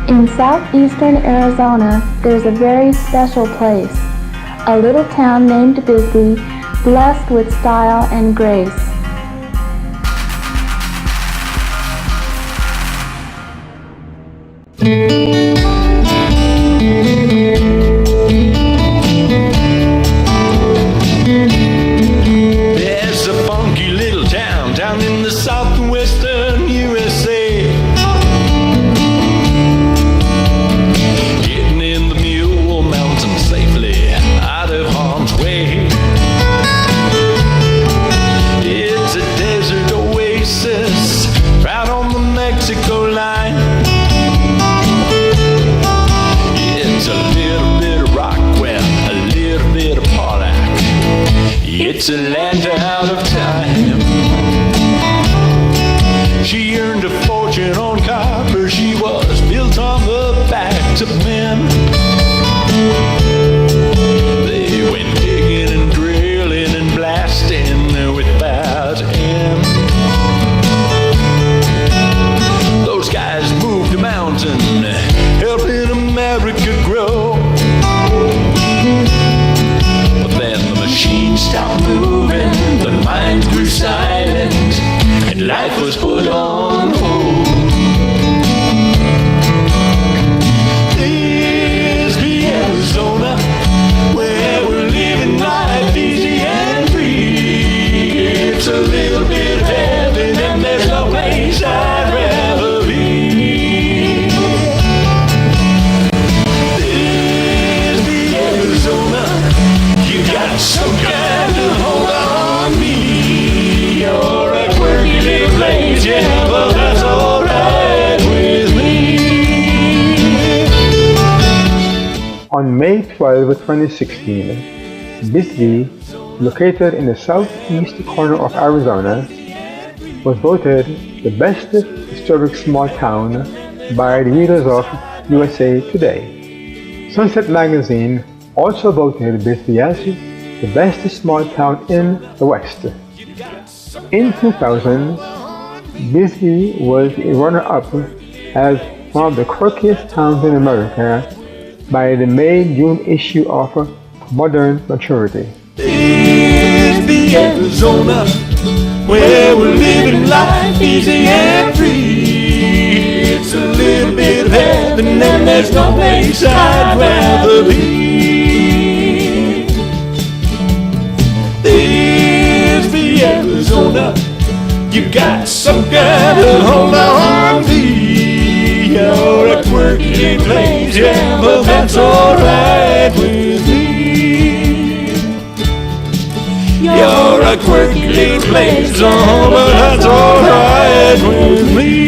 In southeastern Arizona, there's a very special place, a little town named Bisbee, blessed with style and grace. There's a funky little town down in the southwestern USA. Getting in the Mule Mountains safely out of harm's way. It's a desert oasis right on the Mexico line. It's a little bit of Rockwell, a little bit of Pollack. It's a land out of time. She earned a fortune on copper. She was built on the backs of men. They went digging and drilling and blasting without end. Those guys moved a mountain, helping America grow. But then the machine stopped moving, the mines grew silent, and life was put on hold. Bisbee, Arizona, where we're living life easy and free. It's a little bit of heaven, and there's no place I'd rather be. Bisbee, Arizona, you got some kind of hold on me. You're a quirky little place, yeah, but that's alright with me. On May 12, 2016, Bisbee, located in the southeast corner of Arizona, was voted the best historic small town by the readers of USA Today. Sunset Magazine also voted Bisbee as the best small town in the West. In 2000, Bisbee was a runner-up as one of the quirkiest towns in America by the May-June issue of Modern Maturity. Bisbee, Arizona, where we're living life easy and free. It's a little bit of heaven, and there's no place I'd rather be. Bisbee, Arizona, you got some kind of hold on me. You're a quirky place, yeah, but that's alright with me. You're a quirky little place, oh, but that's alright with me.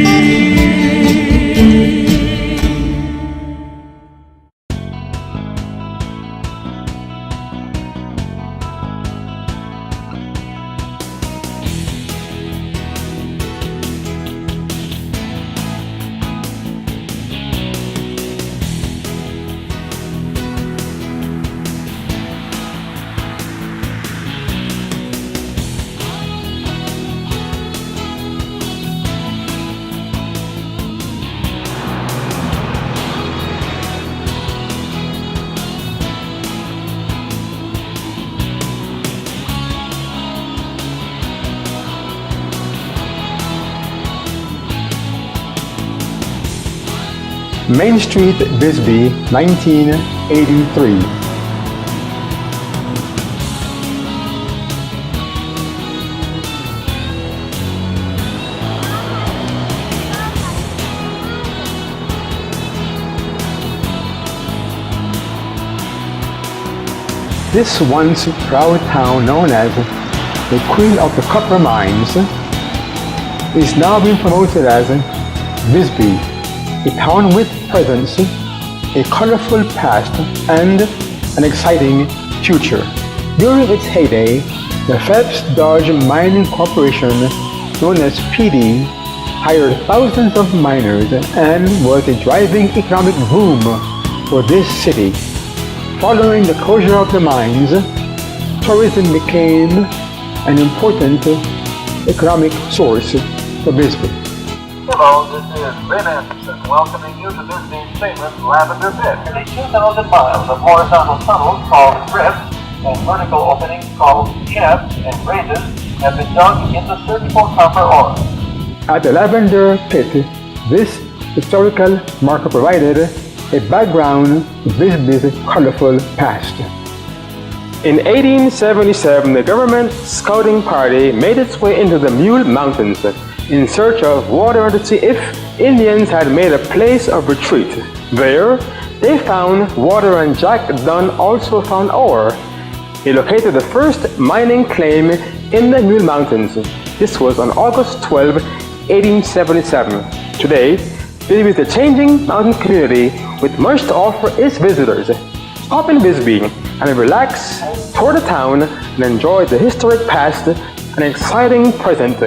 Main Street, Bisbee, 1983. This once proud town, known as the Queen of the Copper Mines, is now being promoted as Bisbee, a town with presence, a colorful past, and an exciting future. During its heyday, the Phelps Dodge Mining Corporation, known as PD, hired thousands of miners and was a driving economic boom for this city. Following the closure of the mines, tourism became an important economic source for Bisbee. Hello, this is Ben Anderson welcoming you to Bisbee's famous Lavender Pit. The 2,000 miles of horizontal tunnels called rifts and vertical openings called shafts and raises have been dug in the search for copper ore. At the Lavender Pit, this historical marker provided a background to Bisbee's colorful past. In 1877, the government scouting party made its way into the Mule Mountains in search of water to see if Indians had made a place of retreat. There, they found water, and Jack Dunn also found ore. He located the first mining claim in the Mule Mountains. This was on August 12, 1877. Today, Bisbee is a changing mountain community with much to offer its visitors. Stop in Bisbee and relax, tour the town, and enjoy the historic past and exciting present.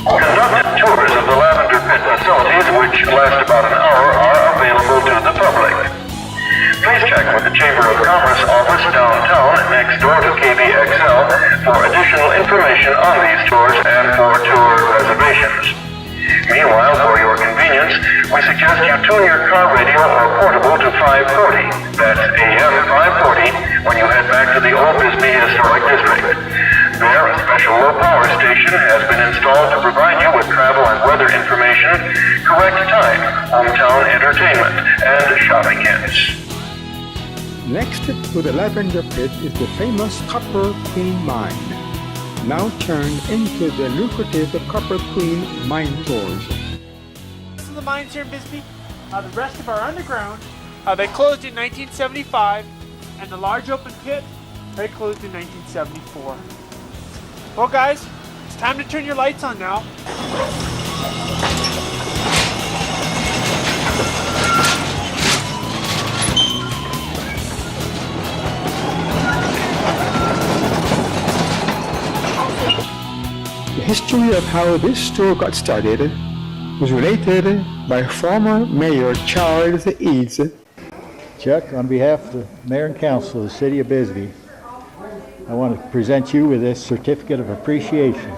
Conducted tours of the Lavender Pit facilities, which last about an hour, are available to the public. Please check with the Chamber of Commerce office downtown next door to KBXL for additional information on these tours and for tour reservations. Meanwhile, for your convenience, we suggest you tune your car radio or portable to 540. That's AM 540 when you head back to the Old Bisbee Historic District. There, a special low-power station has been installed to provide you with travel and weather information, correct time, hometown entertainment, and shopping hints. Next to the Lavender Pit is the famous Copper Queen Mine, now turned into the lucrative Copper Queen Mine Tours. This is the mines here in Bisbee. The rest of our underground, they closed in 1975, and the large open pit, they closed in 1974. Well guys, it's time to turn your lights on now. The history of how this tour got started was related by former Mayor Charles Eads. Chuck, on behalf of the Mayor and Council of the City of Bisbee, I want to present you with this certificate of appreciation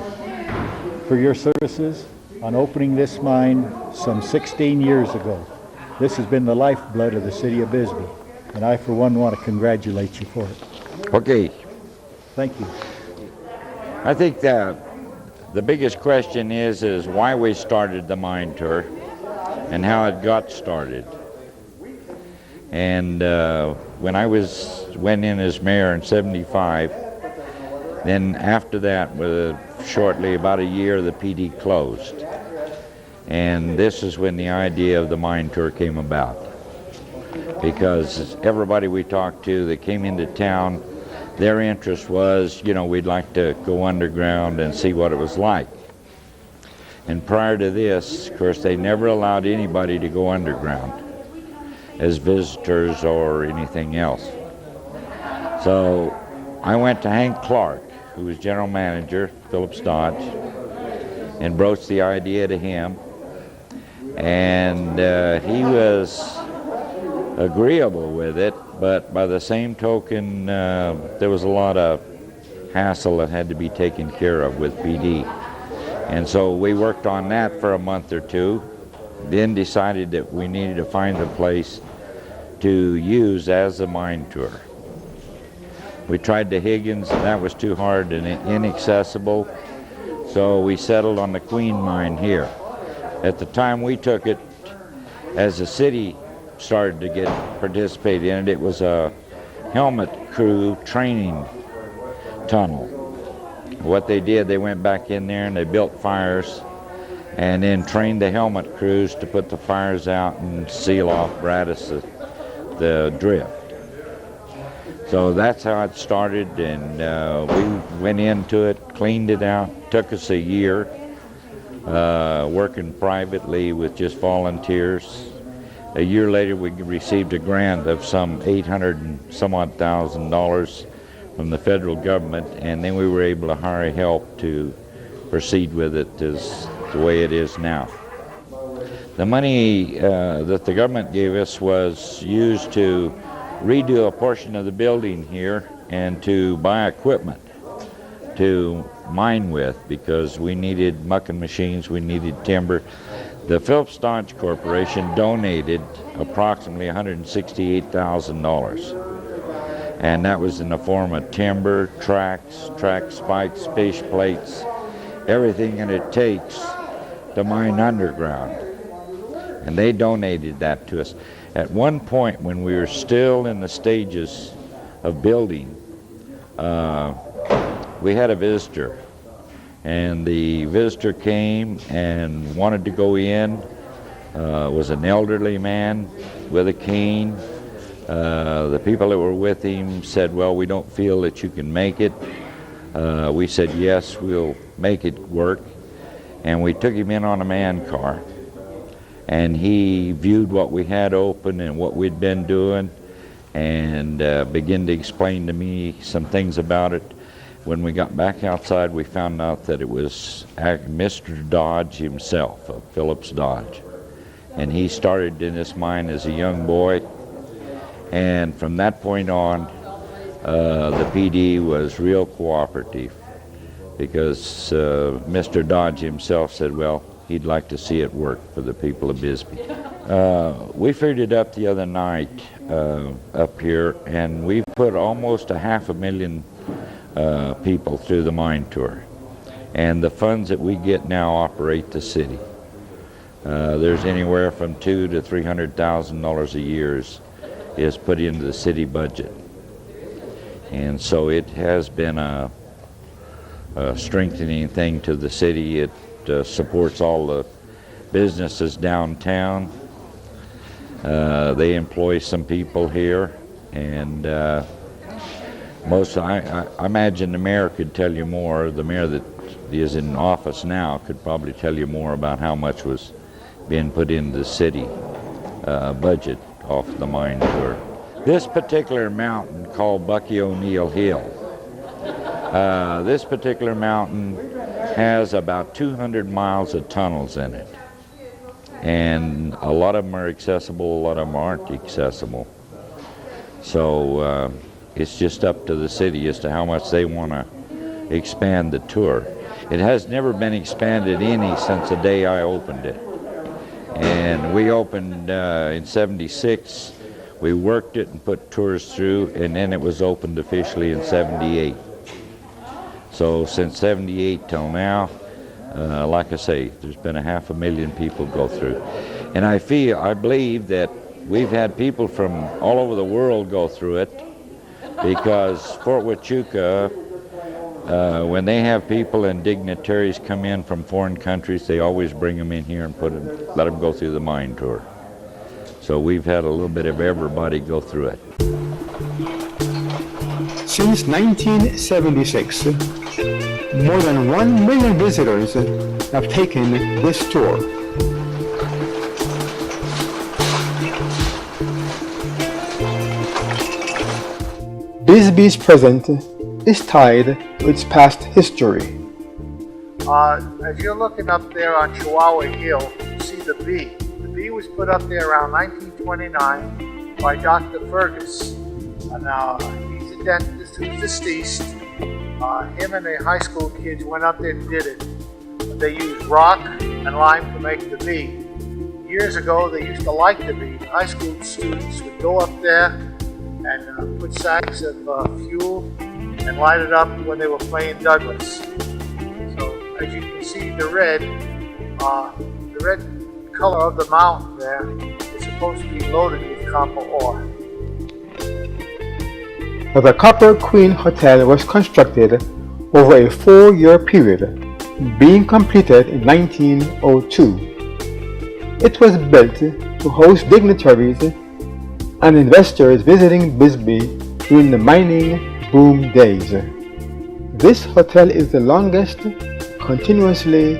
for your services on opening this mine some 16 years ago. This has been the lifeblood of the City of Bisbee, and I, for one, want to congratulate you for it. Okay. Thank you. I think the biggest question is why we started the mine tour and how it got started. And when I went in as mayor in '75, then after that, shortly about a year, the PD closed. And this is when the idea of the mine tour came about. Because everybody we talked to that came into town, their interest was, we'd like to go underground and see what it was like. And prior to this, of course, they never allowed anybody to go underground as visitors or anything else. So I went to Hank Clark, who was general manager, Phillips Dodge, and broached the idea to him. And he was agreeable with it, but by the same token, there was a lot of hassle that had to be taken care of with PD. And so we worked on that for a month or two, then decided that we needed to find a place to use as a mine tour. We tried the Higgins, and that was too hard and inaccessible, so we settled on the Queen Mine here. At the time we took it, as the city started to participate in it, it was a helmet crew training tunnel. What they did, they went back in there and they built fires and then trained the helmet crews to put the fires out and seal off the drift. So that's how it started, and we went into it, cleaned it out. Took us a year working privately with just volunteers. A year later, we received a grant of some $800 and some odd thousand from the federal government, and then we were able to hire help to proceed with it as the way it is now. The money that the government gave us was used to redo a portion of the building here and to buy equipment to mine with because we needed mucking machines, we needed timber. The Phillips Dodge Corporation donated approximately $168,000. And that was in the form of timber, tracks, track spikes, fish plates, everything that it takes to mine underground. And they donated that to us. At one point when we were still in the stages of building, we had a visitor. And the visitor came and wanted to go in, was an elderly man with a cane. The people that were with him said, well, we don't feel that you can make it. We said, yes, we'll make it work. And we took him in on a man car. And he viewed what we had open and what we'd been doing and began to explain to me some things about it. When we got back outside, we found out that it was Mr. Dodge himself, of Phillips Dodge. And he started in this mine as a young boy. And from that point on, the PD was real cooperative because Mr. Dodge himself said, well, he'd like to see it work for the people of Bisbee. We figured it up the other night up here, and we put almost 500,000 people through the mine tour. And the funds that we get now operate the city. There's anywhere from $200,000 to $300,000 a year is put into the city budget. And so it has been a strengthening thing to the city. It supports all the businesses downtown. They employ some people here, and I imagine the mayor could tell you more. The mayor that is in office now could probably tell you more about how much was being put into the city budget off the mine tour. This particular mountain called Bucky O'Neill Hill, this particular mountain has about 200 miles of tunnels in it. And a lot of them are accessible, a lot of them aren't accessible. So it's just up to the city as to how much they want to expand the tour. It has never been expanded any since the day I opened it. And we opened in '76. We worked it and put tours through, and then it was opened officially in '78. So since '78 till now, like I say, there's been 500,000 people go through. And I believe that we've had people from all over the world go through it, because Fort Huachuca, when they have people and dignitaries come in from foreign countries, they always bring them in here and let them go through the mine tour. So we've had a little bit of everybody go through it. Since 1976, more than 1 million visitors have taken this tour. Bisbee's present is tied to its past history. As you're looking up there on Chihuahua Hill, you see the B. The B was put up there around 1929 by Dr. Fergus. Now, he's a dentist who's deceased. Him and the high school kids went up there and did it. They used rock and lime to make the B. Years ago, they used to light the B. High school students would go up there and put sacks of fuel and light it up when they were playing Douglas. So, as you can see, the red color of the mountain there is supposed to be loaded with copper ore. The Copper Queen Hotel was constructed over a 4-year period, being completed in 1902. It was built to host dignitaries and investors visiting Bisbee during the mining boom days. This hotel is the longest continuously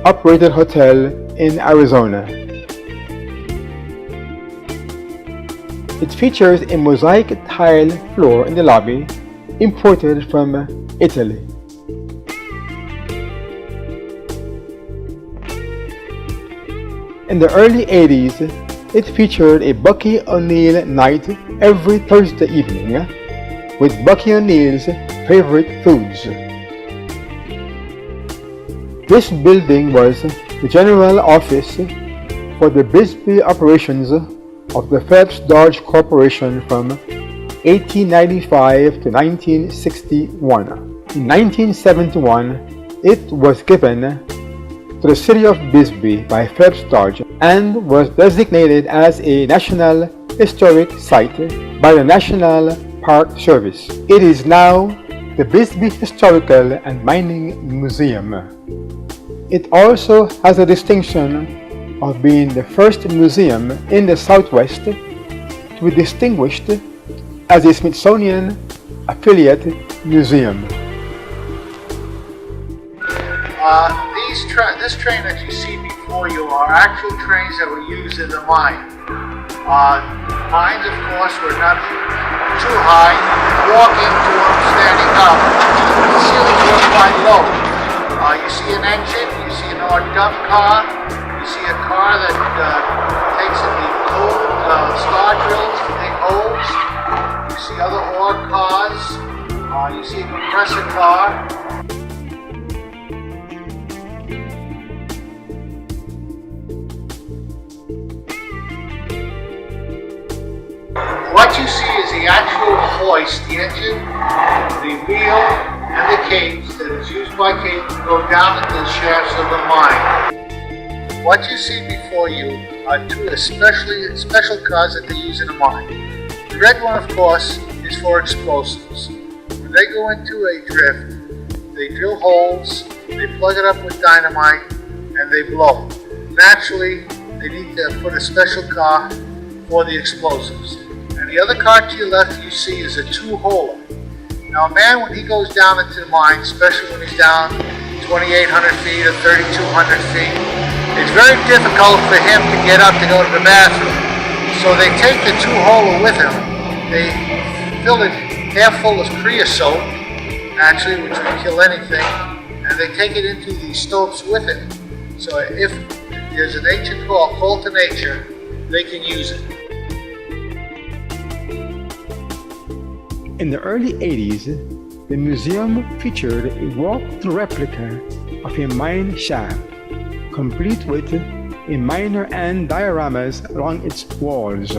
operated hotel in Arizona. It features a mosaic tile floor in the lobby, imported from Italy. In the early 80s, it featured a Bucky O'Neill night every Thursday evening with Bucky O'Neill's favorite foods. This building was the general office for the Bisbee operations of the Phelps Dodge Corporation from 1895 to 1961. In 1971, it was given to the city of Bisbee by Phelps Dodge and was designated as a National Historic Site by the National Park Service. It is now the Bisbee Historical and Mining Museum. It also has the distinction of being the first museum in the Southwest to be distinguished as a Smithsonian affiliate museum. This train that you see before you are actual trains that were used in the mine. Mines, of course, were not too high. Walking to them standing up, the ceilings were quite low. You see an engine, you see an ore dump car, you see a car that takes in the coal star drills, big holes. You see other ore cars. You see a compressor car. What you see is the actual hoist, the engine, the wheel, and the cage that is used by cable to go down into the shafts of the mine. What you see before you are two special cars that they use in a mine. The red one, of course, is for explosives. When they go into a drift, they drill holes, they plug it up with dynamite, and they blow. Naturally, they need to put a special car for the explosives. And the other car to your left you see is a two-holer. Now a man, when he goes down into the mine, especially when he's down 2,800 feet or 3,200 feet, it's very difficult for him to get up to go to the bathroom. So they take the two-holer with him, they fill it half full of creosote, naturally, which would kill anything, and they take it into the stopes with it. So if there's a nature call to nature, they can use it. In the early 80s, the museum featured a walk-through replica of a mine shaft, complete with a miner and dioramas along its walls.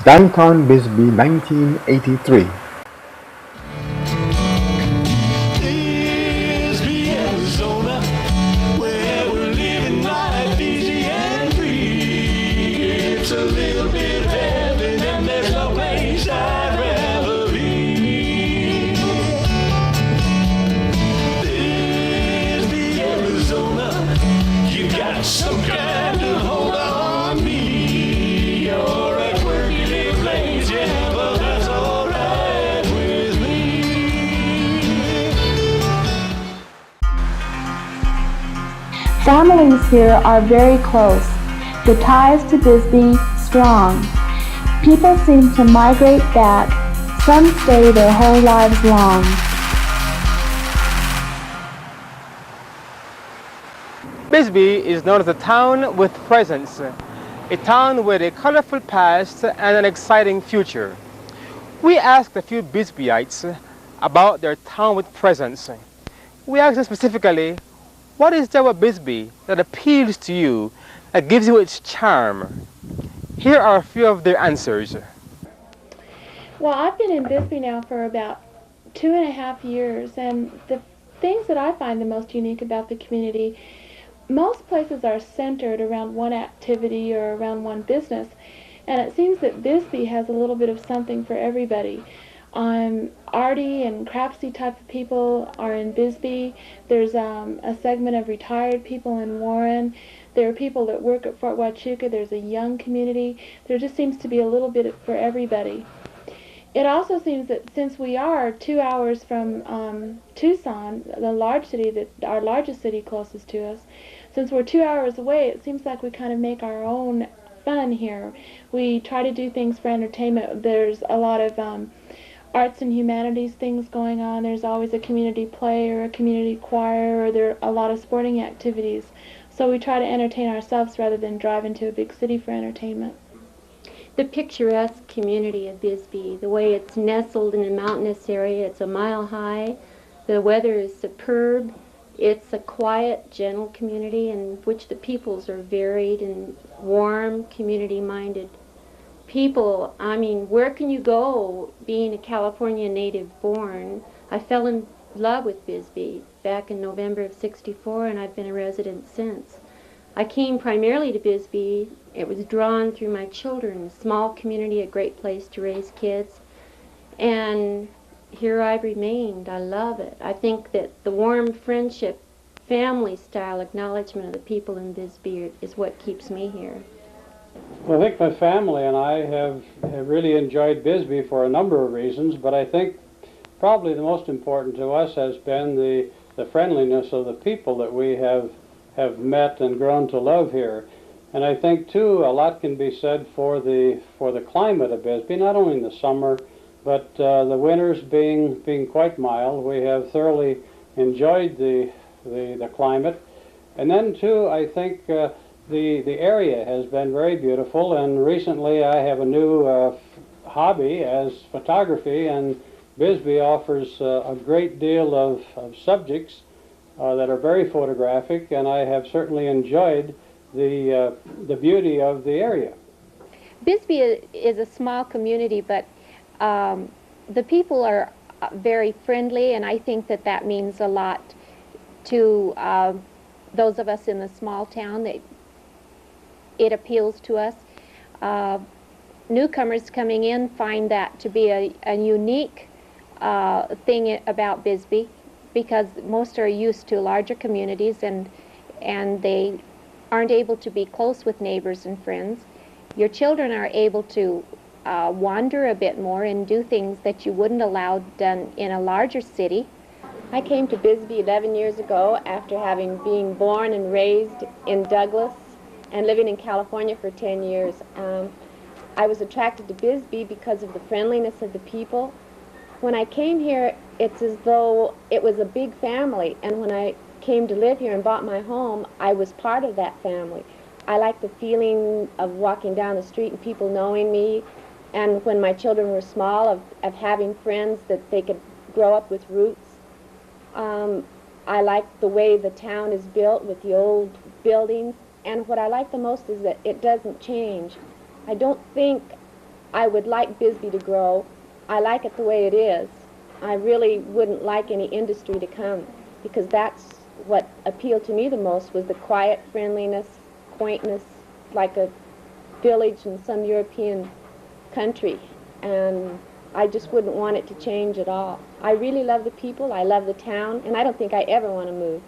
Downtown Bisbee, 1983. Bisbee, Arizona, where we're living life easy and free. It's a little bit of heaven and there's no place I'd rather be. Bisbee, Arizona, you got some kind of hold on me. You're at work, you live late, yeah, but that's alright with me. Families here are very close. The ties to Bisbee strong. People seem to migrate back. Some stay their whole lives long. Bisbee is known as a town with presence, a town with a colorful past and an exciting future. We asked a few Bisbeeites about their town with presence. We asked them specifically, what is there about Bisbee that appeals to you, that gives you its charm? Here are a few of their answers. Well, I've been in Bisbee now for about 2.5 years, and the things that I find the most unique about the community, most places are centered around one activity or around one business, and it seems that Bisbee has a little bit of something for everybody. Arty and craftsy type of people are in Bisbee. There's a segment of retired people in Warren. There are people that work at Fort Huachuca. There's a young community. There just seems to be a little bit for everybody. It also seems that since we are 2 hours from Tucson, the large city, our largest city closest to us, since we're 2 hours away, it seems like we kind of make our own fun here. We try to do things for entertainment. There's a lot of arts and humanities things going on. There's always a community play or a community choir, or there are a lot of sporting activities. So we try to entertain ourselves rather than drive into a big city for entertainment. The picturesque community of Bisbee, the way it's nestled in a mountainous area, it's a mile high, the weather is superb, it's a quiet, gentle community in which the peoples are varied and warm, community-minded people. I mean, where can you go being a California native born? I fell in love with Bisbee back in November of '64, and I've been a resident since. I came primarily to Bisbee. It was drawn through my children. Small community, a great place to raise kids. And here I've remained. I love it. I think that the warm friendship, family-style acknowledgement of the people in Bisbee is what keeps me here. Well, I think my family and I have really enjoyed Bisbee for a number of reasons, but I think probably the most important to us has been the friendliness of the people that we have met and grown to love here. And I think too a lot can be said for the climate of Bisbee, not only in the summer, but the winters being quite mild. We have thoroughly enjoyed the climate. And then too, I think the area has been very beautiful, and recently I have a new hobby as photography, and Bisbee offers a great deal of subjects that are very photographic, and I have certainly enjoyed the beauty of the area. Bisbee is a small community, but the people are very friendly, and I think that means a lot to those of us in the small town. It appeals to us. Newcomers coming in find that to be a unique thing about Bisbee, because most are used to larger communities and they aren't able to be close with neighbors and friends. Your children are able to wander a bit more and do things that you wouldn't allow done in a larger city. I came to Bisbee 11 years ago after having been born and raised in Douglas and living in California for 10 years. I was attracted to Bisbee because of the friendliness of the people. When I came here, it's as though it was a big family, and when I came to live here and bought my home, I was part of that family. I like the feeling of walking down the street and people knowing me, and when my children were small, of having friends that they could grow up with roots. I like the way the town is built with the old buildings, and what I like the most is that it doesn't change. I don't think I would like Bisbee to grow. I like it the way it is. I really wouldn't like any industry to come, because that's what appealed to me the most, was the quiet friendliness, quaintness, like a village in some European country, and I just wouldn't want it to change at all. I really love the people, I love the town, and I don't think I ever want to move.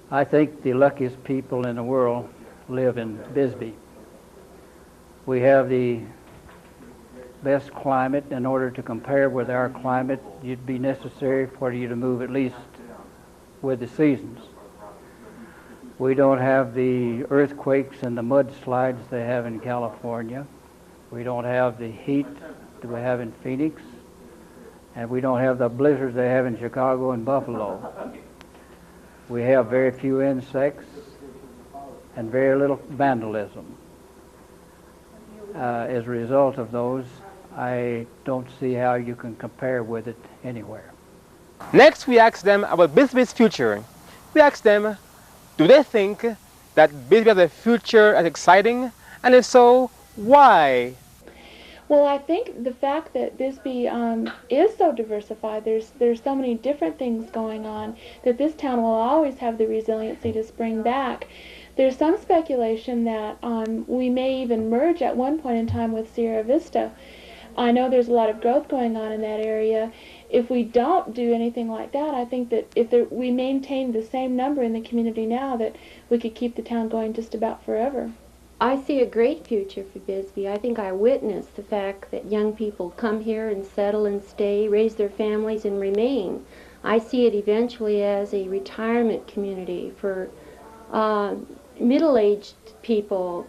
I think the luckiest people in the world live in Bisbee. We have the best climate. In order to compare with our climate, it'd be necessary for you to move at least with the seasons. We don't have the earthquakes and the mudslides they have in California. We don't have the heat that we have in Phoenix, and we don't have the blizzards they have in Chicago and Buffalo. We have very few insects and very little vandalism. As a result of those, I don't see how you can compare with it anywhere. Next, we asked them about Bisbee's future. We asked them, do they think that Bisbee has a future as exciting? And if so, why? Well, I think the fact that Bisbee is so diversified, there's so many different things going on, that this town will always have the resiliency to spring back. There's some speculation that we may even merge at one point in time with Sierra Vista. I know there's a lot of growth going on in that area. If we don't do anything like that, I think that if we maintain the same number in the community now, that we could keep the town going just about forever. I see a great future for Bisbee. I think I witnessed the fact that young people come here and settle and stay, raise their families and remain. I see it eventually as a retirement community for middle-aged people,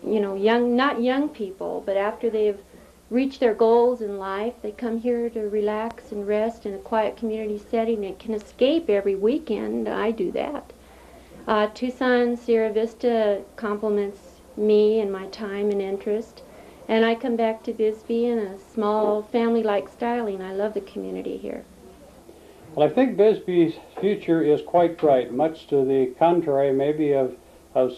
you know, not young people, but after they've reached their goals in life, they come here to relax and rest in a quiet community setting and can escape every weekend. I do that. Tucson, Sierra Vista compliments me and my time and interest, and I come back to Bisbee in a small family-like styling. I love the community here. Well, I think Bisbee's future is quite bright, much to the contrary maybe of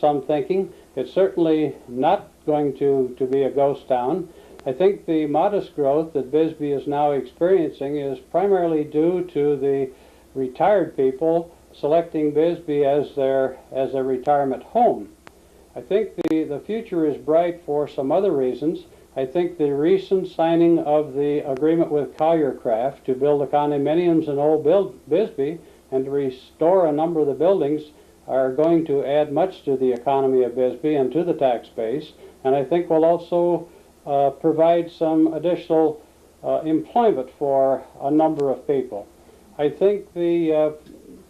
some thinking. It's certainly not going to be a ghost town. I think the modest growth that Bisbee is now experiencing is primarily due to the retired people selecting Bisbee as their retirement home. I think the future is bright for some other reasons. I think the recent signing of the agreement with Colliercraft to build the condominiums in Old Bisbee and to restore a number of the buildings are going to add much to the economy of Bisbee and to the tax base, and I think will also provide some additional employment for a number of people. I think the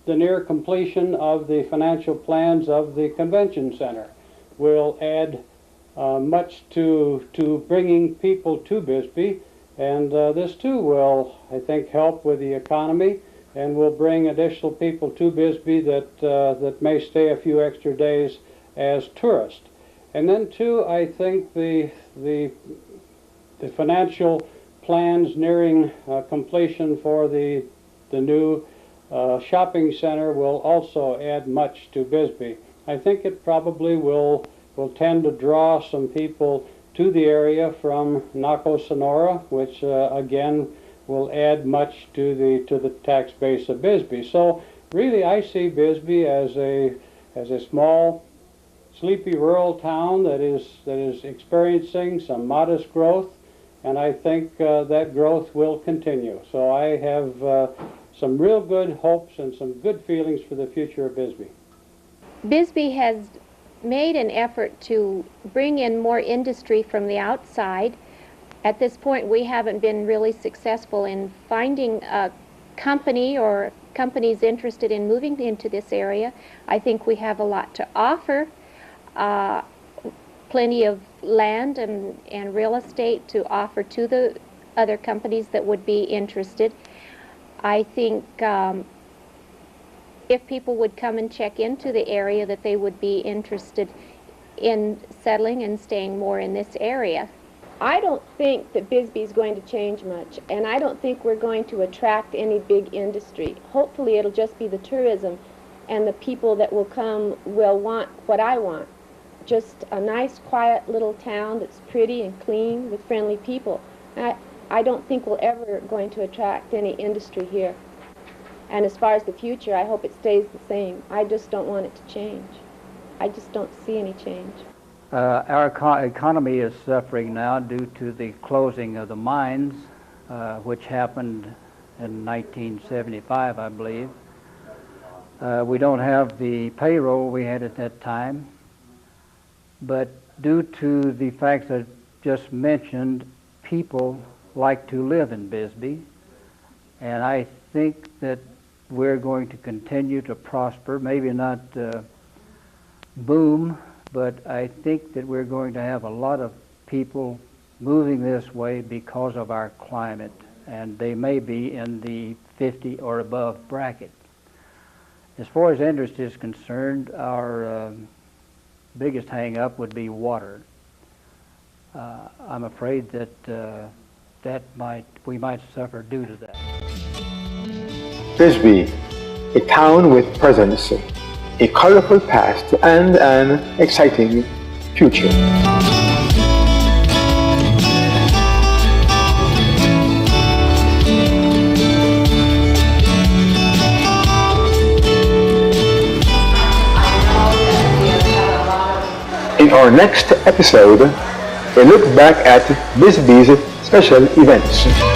near completion of the financial plans of the convention center will add much to bringing people to Bisbee, and this too will, I think, help with the economy and will bring additional people to Bisbee that may stay a few extra days as tourists. And then too, I think the financial plans nearing completion for the new shopping center will also add much to Bisbee. I think it probably will tend to draw some people to the area from Naco, Sonora, which again will add much to the tax base of Bisbee. So really, I see Bisbee as a small, sleepy rural town that is experiencing some modest growth, and I think that growth will continue. So I have some real good hopes and some good feelings for the future of Bisbee. Bisbee has made an effort to bring in more industry from the outside. At this point, we haven't been really successful in finding a company or companies interested in moving into this area. I think we have a lot to offer, plenty of land and real estate to offer to the other companies that would be interested. I think if people would come and check into the area, that they would be interested in settling and staying more in this area. I don't think that Bisbee is going to change much, and I don't think we're going to attract any big industry. Hopefully it'll just be the tourism, and the people that will come will want what I want. Just a nice, quiet little town that's pretty and clean with friendly people. I don't think we're ever going to attract any industry here. And as far as the future, I hope it stays the same. I just don't want it to change. I just don't see any change. Our economy is suffering now due to the closing of the mines, which happened in 1975, I believe. We don't have the payroll we had at that time, but due to the facts I just mentioned, people like to live in Bisbee, and I think that we're going to continue to prosper, maybe not boom, but I think that we're going to have a lot of people moving this way because of our climate, and they may be in the 50 or above bracket. As far as interest is concerned, our biggest hang-up would be water. I'm afraid that we might suffer due to that. Bisbee, a town with presence, a colorful past, and an exciting future. In our next episode, a look back at Bisbee's special events.